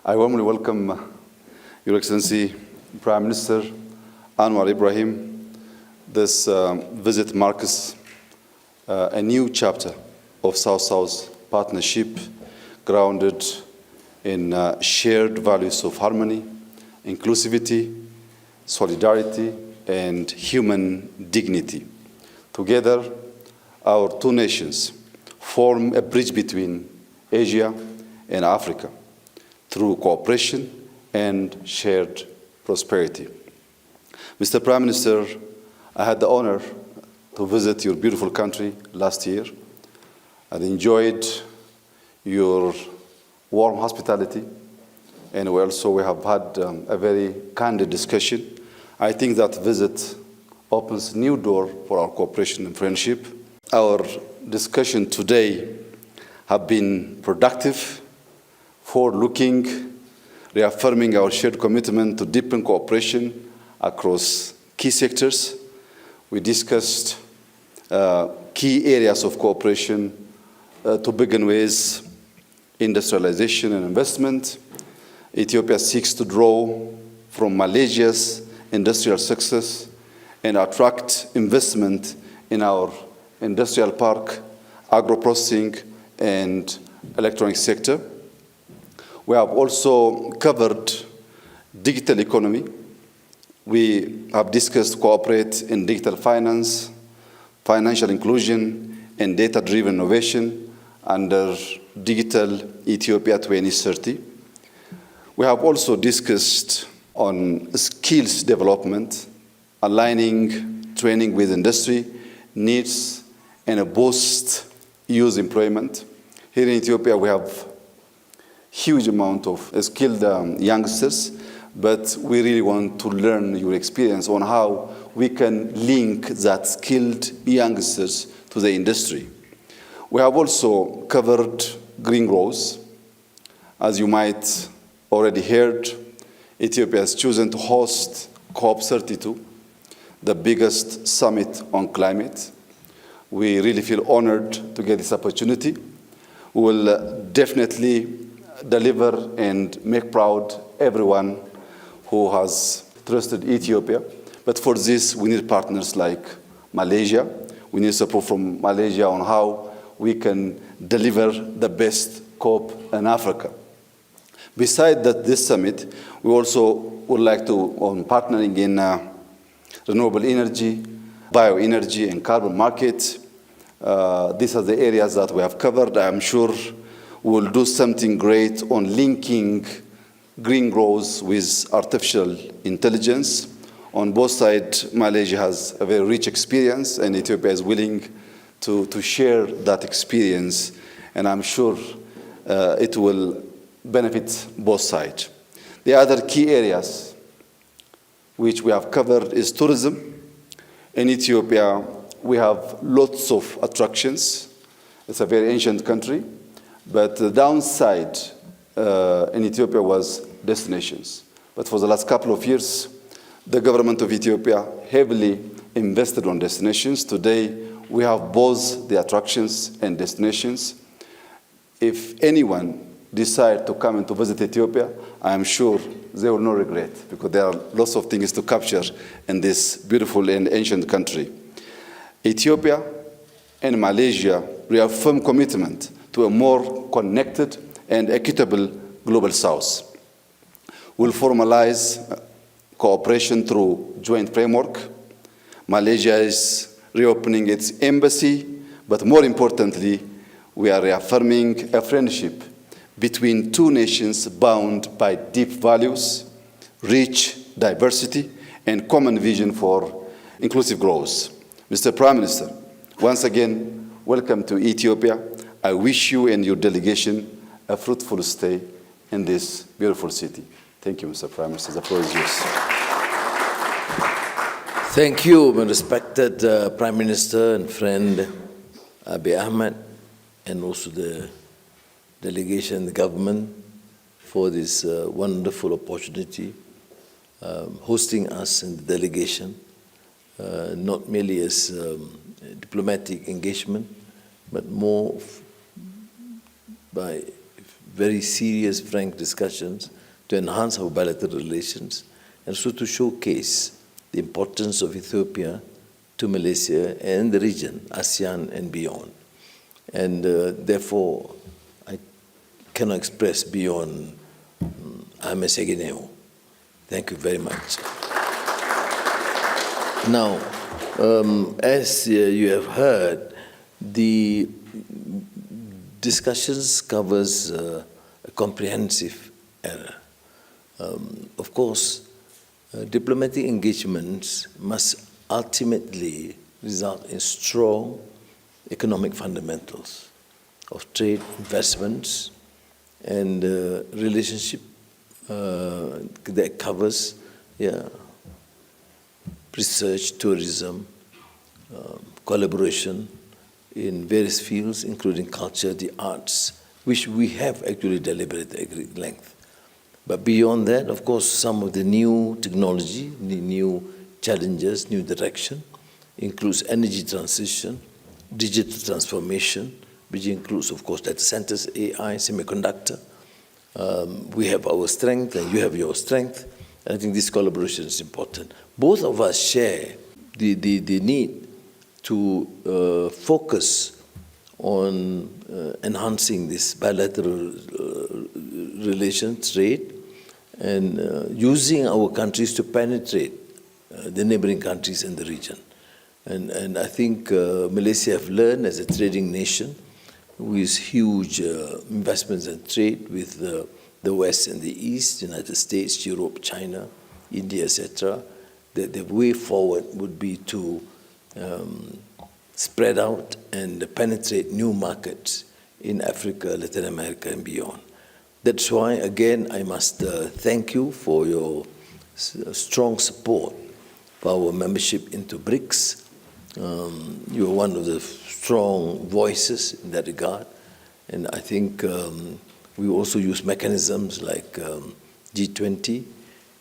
I warmly welcome Your Excellency Prime Minister Anwar Ibrahim. This visit marks a new chapter of South-South partnership grounded in shared values of harmony, inclusivity, solidarity, and human dignity. Together, our two nations form a bridge between Asia and Africa through cooperation and shared prosperity. Mr. Prime Minister, I had the honor to visit your beautiful country last year. I enjoyed your warm hospitality, and we have had a very candid discussion. I think that visit opens a new door for our cooperation and friendship. Our discussion today have been productive, forward-looking, reaffirming our shared commitment to deepen cooperation across key sectors. We discussed key areas of cooperation to begin with industrialization and investment. Ethiopia seeks to draw from Malaysia's industrial success and attract investment in our industrial park, agro-processing, and electronic sector. We have also covered digital economy. We have discussed cooperate in digital finance, financial inclusion, and data-driven innovation under Digital Ethiopia 2030. We have also discussed on skills development, aligning training with industry needs, and a boost youth employment. Here in Ethiopia, we have huge amount of skilled youngsters, but we really want to learn your experience on how we can link that skilled youngsters to the industry. We have also covered green growth. As you might already heard, Ethiopia has chosen to host COP32, the biggest summit on climate. We really feel honored to get this opportunity. We will definitely deliver and make proud everyone who has trusted Ethiopia. But for this, we need partners like Malaysia. We need support from Malaysia on how we can deliver the best COP in Africa. Besides this summit, we also would like to, on partnering in renewable energy, bioenergy, and carbon market. These are the areas that we have covered. I'm sure we'll do something great on linking green growth with artificial intelligence. On both sides, Malaysia has a very rich experience, and Ethiopia is willing to share that experience, and I'm sure it will benefit both sides. The other key areas which we have covered is tourism. In Ethiopia, we have lots of attractions. It's a very ancient country. But the downside in Ethiopia was destinations. But for the last couple of years, the government of Ethiopia heavily invested on destinations. Today, we have both the attractions and destinations. If anyone decides to come and to visit Ethiopia, I am sure they will not regret, because there are lots of things to capture in this beautiful and ancient country. Ethiopia and Malaysia reaffirm commitment to a more connected and equitable global South. We'll formalize cooperation through joint framework. Malaysia is reopening its embassy, but more importantly, we are reaffirming a friendship between two nations bound by deep values, rich diversity, and common vision for inclusive growth. Mr. Prime Minister, once again, welcome to Ethiopia. I wish you and your delegation a fruitful stay in this beautiful city. Thank you, Mr. Prime Minister. The floor is yours. Thank you, my respected Prime Minister and friend Abiy Ahmed, and also the delegation, the government, for this wonderful opportunity, hosting us in the delegation, not merely as diplomatic engagement, but more by very serious, frank discussions to enhance our bilateral relations, and so to showcase the importance of Ethiopia to Malaysia and the region, ASEAN and beyond. And therefore, I cannot express beyond Ame Segineo. Thank you very much. Now, as you have heard, the discussions covers a comprehensive area. Of course, diplomatic engagements must ultimately result in strong economic fundamentals of trade, investments, and relationship that covers research, tourism, collaboration in various fields, including culture, the arts, which we have actually deliberated at great length. But beyond that, of course, some of the new technology, the new challenges, new direction, includes energy transition, digital transformation, which includes, of course, data centers, AI, semiconductor. We have our strength and you have your strength. I think this collaboration is important. Both of us share the need to focus on enhancing this bilateral relations, trade, and using our countries to penetrate the neighboring countries in the region. And I think Malaysia have learned as a trading nation with huge investments in trade with the West and the East, United States, Europe, China, India, etc., that the way forward would be to spread out and penetrate new markets in Africa, Latin America, and beyond. That's why, again, I must thank you for your strong support for our membership into BRICS. You are one of the strong voices in that regard. And I think we also use mechanisms like G20,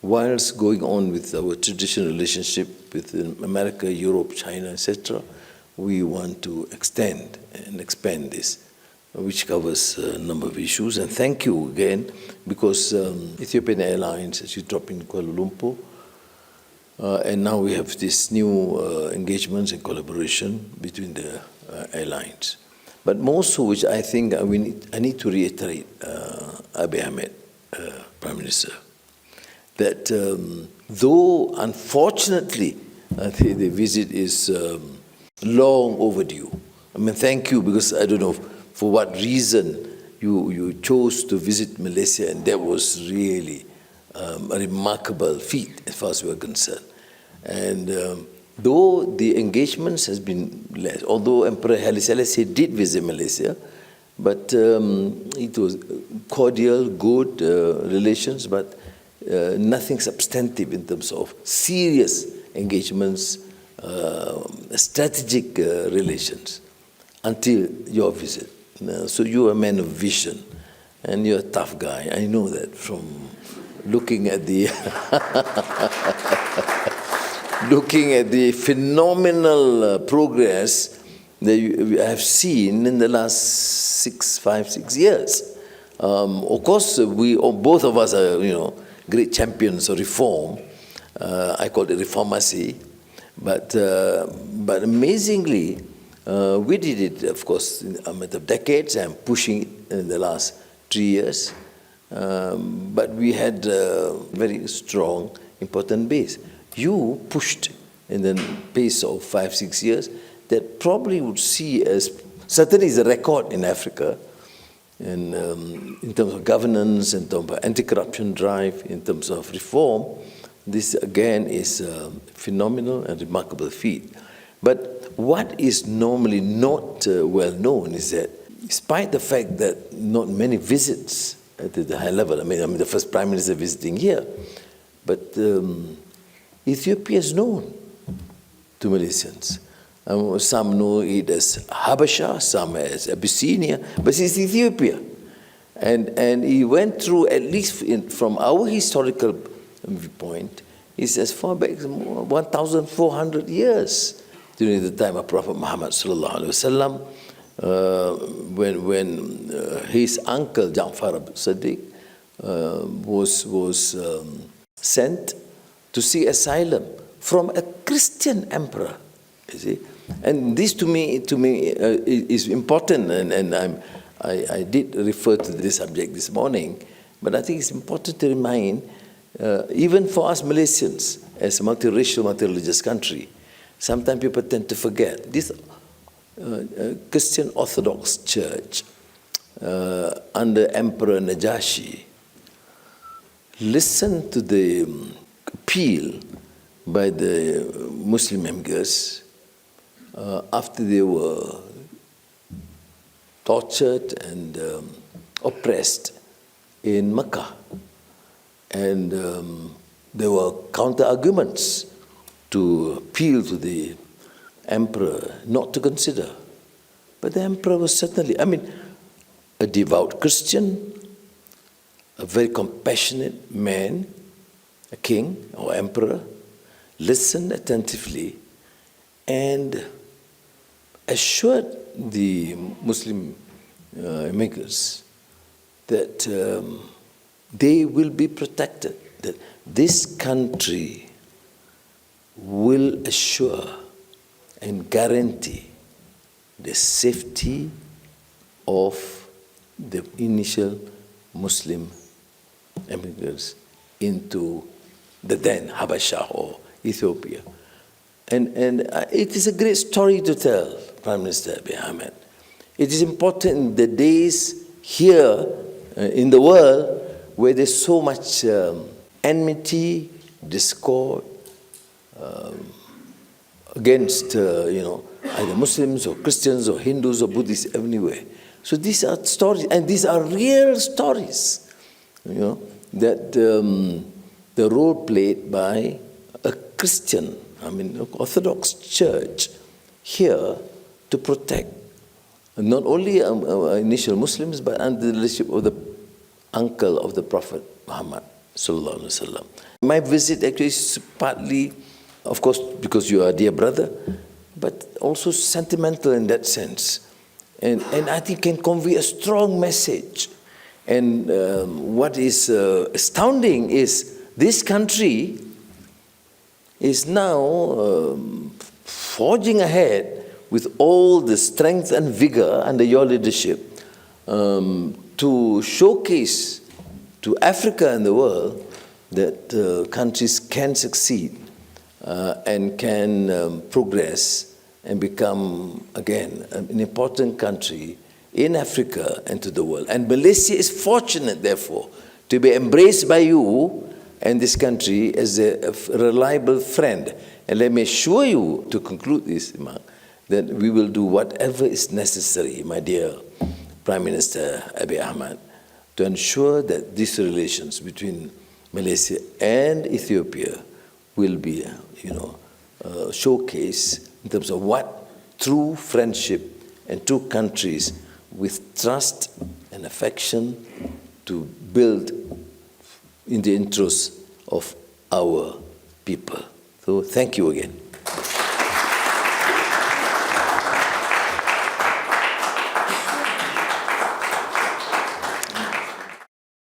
whilst going on with our traditional relationship with America, Europe, China, etc. We want to extend and expand this, which covers a number of issues. And thank you again, because Ethiopian Airlines, as you drop in Kuala Lumpur, and now we have this new engagements and collaboration between the airlines. But more so, which I think I need to reiterate, Abiy Ahmed, Prime Minister, that though unfortunately the visit is long overdue. I mean, thank you, because I don't know for what reason you chose to visit Malaysia, and that was really a remarkable feat as far as we are concerned. And though the engagements has been less, although Emperor Haile Selassie did visit Malaysia, but it was cordial, good relations, but nothing substantive in terms of serious engagements, strategic relations, until your visit. So you are a man of vision, and you're a tough guy. I know that from looking at the looking at the phenomenal progress that you have seen in the last 5, 6 years. Of course, both of us are, great champions of reform. I call it reformacy, but amazingly, we did it, of course, in a matter of decades, and pushing it in the last 3 years. But we had a very strong, important base. You pushed in the pace of 5, 6 years that probably would see as, certainly is a record in Africa, and in terms of governance, in terms of anti-corruption drive, in terms of reform. This again is a phenomenal and remarkable feat. But what is normally not well known is that, despite the fact that not many visits at the high level, I mean the first Prime Minister visiting here, but Ethiopia is known to Malaysians. Some know it as Habasha, some as Abyssinia, but it's Ethiopia. And he went through, at least from our historical viewpoint, is as far back as 1,400 years during the time of Prophet Muhammad sallallahu alaihi wasallam, when his uncle Ja'far Sadiq was sent to seek asylum from a Christian emperor, you see. And this to me is important, and I did refer to this subject this morning, but I think it's important to remind, even for us Malaysians, as a multiracial, multireligious country, sometimes people tend to forget this Christian Orthodox Church under Emperor Najashi listened to the appeal by the Muslim emigrants after they were tortured and oppressed in Mecca. And there were counter-arguments to appeal to the emperor not to consider. But the emperor was certainly, a devout Christian, a very compassionate man, a king or emperor, listened attentively and assured the Muslim immigrants that they will be protected, that this country will assure and guarantee the safety of the initial Muslim immigrants into the then Habasha or Ethiopia. And it is a great story to tell, Prime Minister Abiy Ahmed. It is important in the days here in the world where there's so much enmity, discord against either Muslims or Christians or Hindus or Buddhists everywhere. So these are stories, and these are real stories, that the role played by a Christian, Orthodox Church here to protect not only initial Muslims, but under the leadership of the uncle of the Prophet Muhammad sallallahu alaihi wasallam. My visit actually is partly, of course, because you are a dear brother, but also sentimental in that sense. And I think can convey a strong message. And what is astounding is this country is now forging ahead with all the strength and vigor under your leadership to showcase to Africa and the world that countries can succeed and can progress and become, again, an important country in Africa and to the world. And Malaysia is fortunate, therefore, to be embraced by you and this country as a reliable friend. And let me assure you, to conclude this remark, that we will do whatever is necessary, my dear Prime Minister Abiy Ahmed, to ensure that these relations between Malaysia and Ethiopia will be, showcased in terms of what true friendship and two countries with trust and affection to build in the interest of our people. So thank you again.